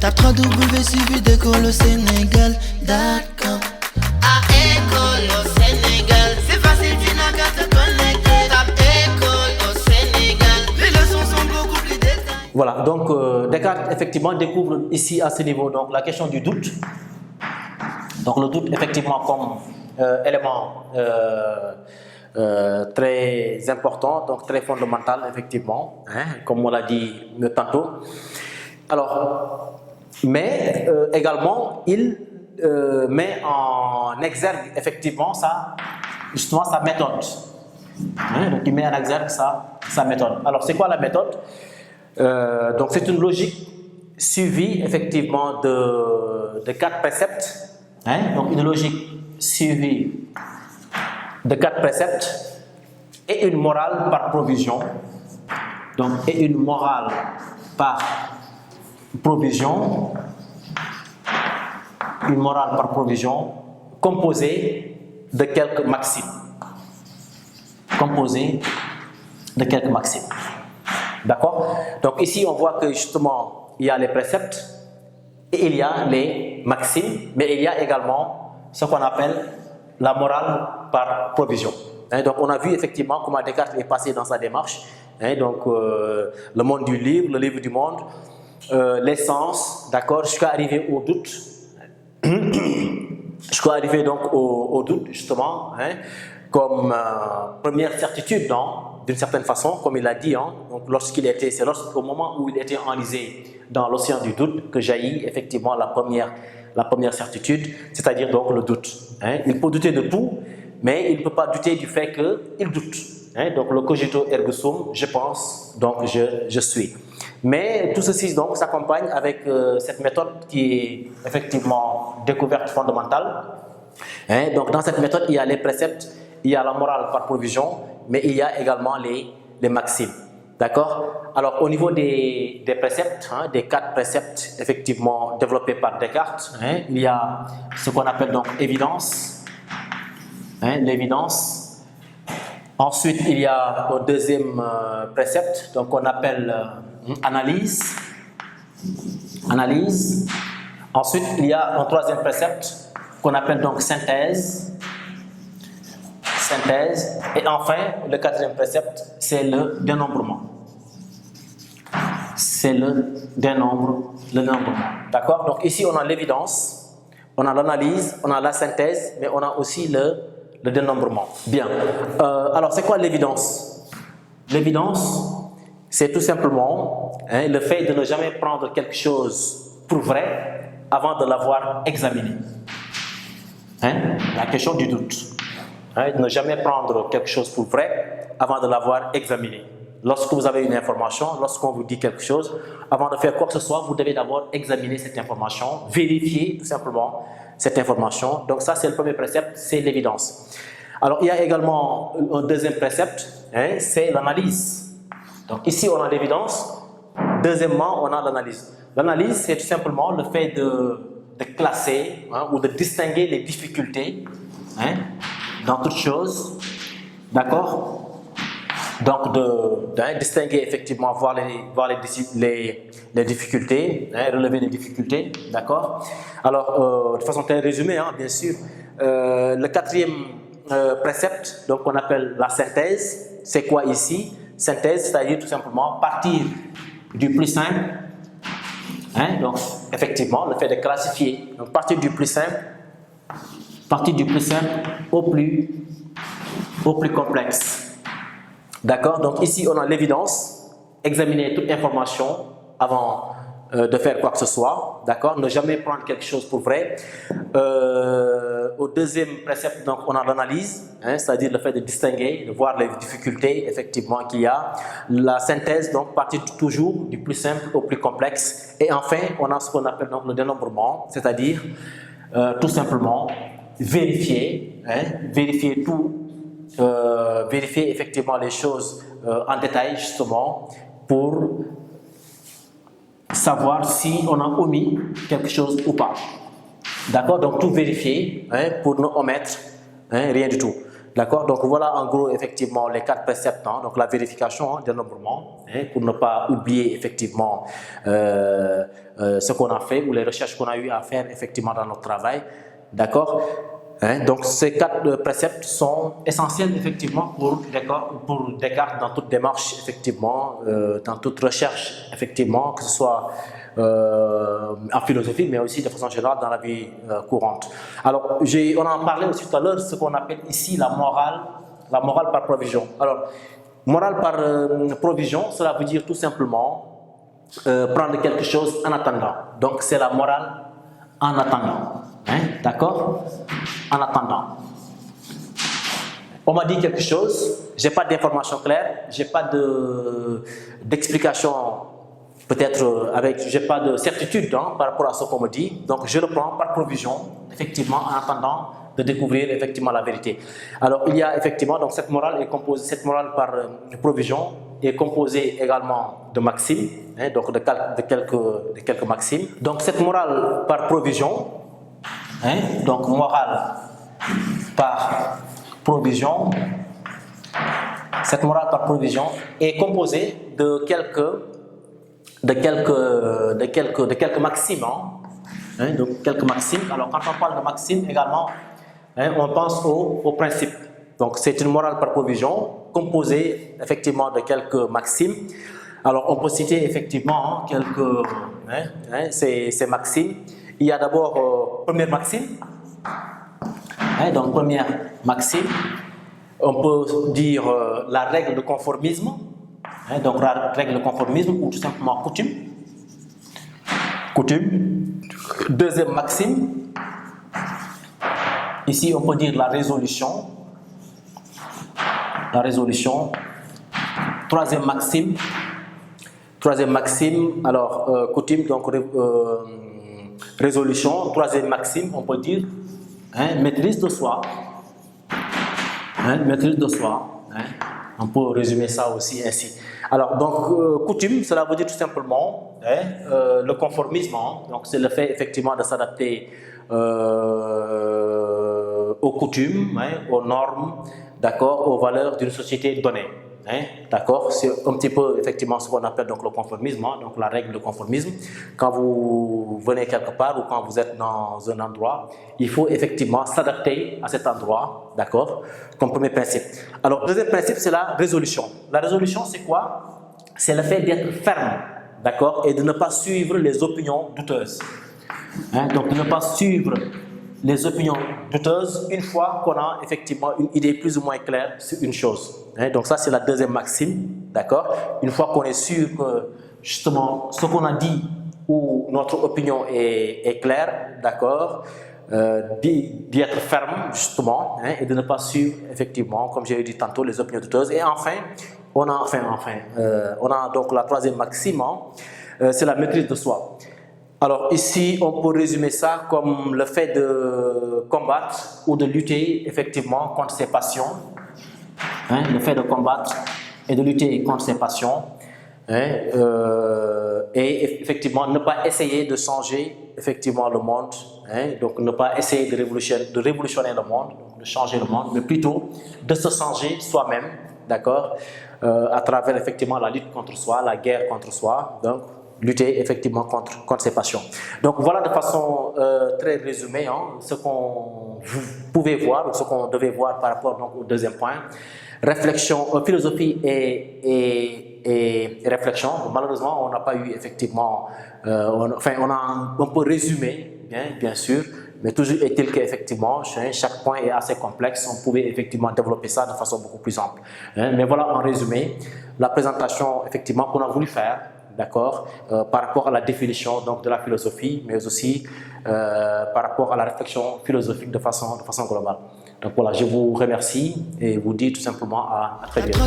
Tape 3W suivi d'école au Sénégal.com. À école au Sénégal, c'est facile, tu n'as qu'à te connecter. Tape école au Sénégal, les leçons sont beaucoup plus détaillées. Voilà, donc Descartes effectivement découvre ici à ce niveau donc la question du doute. Donc le doute effectivement comme élément très important, donc très fondamental effectivement, hein, comme on l'a dit tantôt. Alors, mais également il met en exergue effectivement justement sa méthode. Hein, donc il met en exergue sa méthode. Alors c'est quoi la méthode? Donc c'est une logique suivie effectivement de 4 préceptes. Hein, donc une logique suivie de 4 préceptes et une morale par provision. Donc, et une morale par provision. Une morale par provision composée de quelques maximes. Composée de quelques maximes. D'accord? Donc ici on voit que justement il y a les préceptes et il y a les maximes, mais il y a également ce qu'on appelle la morale par provision. Hein, donc on a vu effectivement comment Descartes est passé dans sa démarche. Hein, donc le monde du livre, le livre du monde, l'essence, d'accord, jusqu'à arriver au doute. Jusqu'à arriver donc au doute justement, hein, comme première certitude, d'une certaine façon, comme il a dit, hein, donc c'est au moment où il était enlisé dans l'océan du doute que jaillit effectivement la première certitude, c'est-à-dire donc le doute. Hein. Il peut douter de tout, mais il ne peut pas douter du fait qu'il doute. Hein. Donc le cogito ergo sum, je pense, donc je suis. Mais tout ceci donc s'accompagne avec cette méthode qui est effectivement découverte fondamentale. Hein. Donc dans cette méthode, il y a les préceptes, il y a la morale par provision, mais il y a également les maximes. D'accord? Alors au niveau des préceptes, hein, des 4 préceptes effectivement développés par Descartes, hein, il y a ce qu'on appelle donc évidence, hein, l'évidence. Ensuite il y a au deuxième précepte, donc on appelle analyse. Analyse. Ensuite il y a un troisième précepte qu'on appelle donc synthèse. Synthèse. Et enfin le quatrième précepte, c'est le dénombrement. C'est le dénombrement. D'accord? Donc ici on a l'évidence, on a l'analyse, on a la synthèse, mais on a aussi le dénombrement. Bien. Alors c'est quoi l'évidence? L'évidence, c'est tout simplement le fait de ne jamais prendre quelque chose pour vrai avant de l'avoir examiné. Hein? La question du doute. Hein? De ne jamais prendre quelque chose pour vrai avant de l'avoir examiné. Lorsque vous avez une information, lorsqu'on vous dit quelque chose, avant de faire quoi que ce soit, vous devez d'abord examiner cette information, vérifier tout simplement cette information. Donc ça, c'est le premier précepte, c'est l'évidence. Alors il y a également un deuxième précepte, hein, c'est l'analyse. Donc ici, on a l'évidence. Deuxièmement, on a l'analyse. L'analyse, c'est tout simplement le fait de classer, hein, ou de distinguer les difficultés, hein, dans toute chose. D'accord? Donc de distinguer effectivement, voir les difficultés, hein, relever les difficultés, d'accord? Alors de façon très résumée, hein, bien sûr, le quatrième précepte, donc on appelle la synthèse. C'est quoi ici? Synthèse, c'est-à-dire tout simplement partir du plus simple, hein, donc effectivement le fait de classifier, donc partir du plus simple au plus complexe. D'accord? Donc ici on a l'évidence, examiner toute information avant de faire quoi que ce soit, d'accord? Ne jamais prendre quelque chose pour vrai. Au deuxième précepte, donc on a l'analyse, hein, c'est-à-dire le fait de distinguer, de voir les difficultés effectivement qu'il y a. La synthèse, donc partir toujours du plus simple au plus complexe. Et enfin, on a ce qu'on appelle donc le dénombrement, c'est-à-dire tout simplement vérifier, hein, vérifier tout. Vérifier effectivement les choses en détail justement pour savoir si on a omis quelque chose ou pas. D'accord? Donc tout vérifier, hein, pour ne omettre, hein, rien du tout. D'accord, donc voilà en gros effectivement les 4 préceptes, hein, donc la vérification des dénombrement, hein, pour ne pas oublier effectivement ce qu'on a fait ou les recherches qu'on a eu à faire effectivement dans notre travail. D'accord, hein, donc ces 4 préceptes sont essentiels effectivement pour Descartes dans toute démarche effectivement, dans toute recherche effectivement, que ce soit en philosophie, mais aussi de façon générale dans la vie courante. Alors, on en parlait aussi tout à l'heure, ce qu'on appelle ici la morale par provision. Alors, morale par provision, cela veut dire tout simplement prendre quelque chose en attendant. Donc, c'est la morale en attendant. Hein? D'accord? En attendant. On m'a dit quelque chose, je n'ai pas d'information claire, je n'ai pas d'explication. Peut-être je n'ai pas de certitude hein, par rapport à ce qu'on me dit, donc je le prends par provision, effectivement, en attendant de découvrir effectivement la vérité. Alors il y a effectivement, donc cette morale par provision est composée également de maximes, hein, donc de quelques maximes. Donc cette morale par provision, hein, donc morale par provision, cette morale par provision est composée de quelques maximes, hein, donc quelques maximes. Alors quand on parle de maximes également, hein, on pense au principe. Donc c'est une morale par provision composée effectivement de quelques maximes. Alors on peut citer effectivement ces maximes. Il y a d'abord première maxime, hein, donc première maxime, on peut dire la règle de conformisme. Donc la règle de conformisme ou tout simplement coutume. Deuxième maxime, ici on peut dire la résolution. Troisième maxime, alors coutume, donc résolution. Troisième maxime, on peut dire maîtrise de soi. Maîtrise de soi. On peut résumer ça aussi ainsi. Alors, donc, coutume, cela veut dire tout simplement le conformisme. Hein, donc, c'est le fait effectivement de s'adapter aux coutumes, hein, aux normes, d'accord, aux valeurs d'une société donnée. Hein, d'accord, c'est un petit peu effectivement ce qu'on appelle donc le conformisme, hein, donc la règle de conformisme. Quand vous venez quelque part ou quand vous êtes dans un endroit, il faut effectivement s'adapter à cet endroit, d'accord, comme premier principe. Alors, deuxième principe, c'est la résolution. La résolution, c'est quoi? C'est le fait d'être ferme, d'accord, et de ne pas suivre les opinions douteuses. Hein, donc, de ne pas suivre les opinions douteuses une fois qu'on a effectivement une idée plus ou moins claire sur une chose. Hein, donc ça c'est la deuxième maxime, d'accord. Une fois qu'on est sûr que justement ce qu'on a dit ou notre opinion est claire, d'accord, d'y être ferme justement, hein, et de ne pas suivre effectivement, comme j'ai dit tantôt, les opinions douteuses. Et enfin, on a donc la troisième maxime, hein, c'est la maîtrise de soi. Alors ici, on peut résumer ça comme le fait de combattre ou de lutter effectivement contre ses passions. Hein, le fait de combattre et de lutter contre ses passions. Hein, et effectivement, ne pas essayer de changer effectivement le monde. Hein, donc ne pas essayer de révolutionner le monde, donc de changer le monde, mais plutôt de se changer soi-même, d'accord, à travers effectivement la lutte contre soi, la guerre contre soi. Donc, lutter effectivement contre ses passions. Donc voilà de façon très résumée ce qu'on vous pouvez voir, ou ce qu'on devait voir par rapport donc, au deuxième point. Réflexion, philosophie et réflexion. Malheureusement, on n'a pas eu effectivement, on peut résumer, bien sûr, mais toujours est-il qu'effectivement, chaque point est assez complexe, on pouvait effectivement développer ça de façon beaucoup plus ample. Mais voilà en résumé, la présentation effectivement qu'on a voulu faire, d'accord, par rapport à la définition donc, de la philosophie, mais aussi par rapport à la réflexion philosophique de façon globale. Donc voilà, je vous remercie et vous dis tout simplement à très bientôt.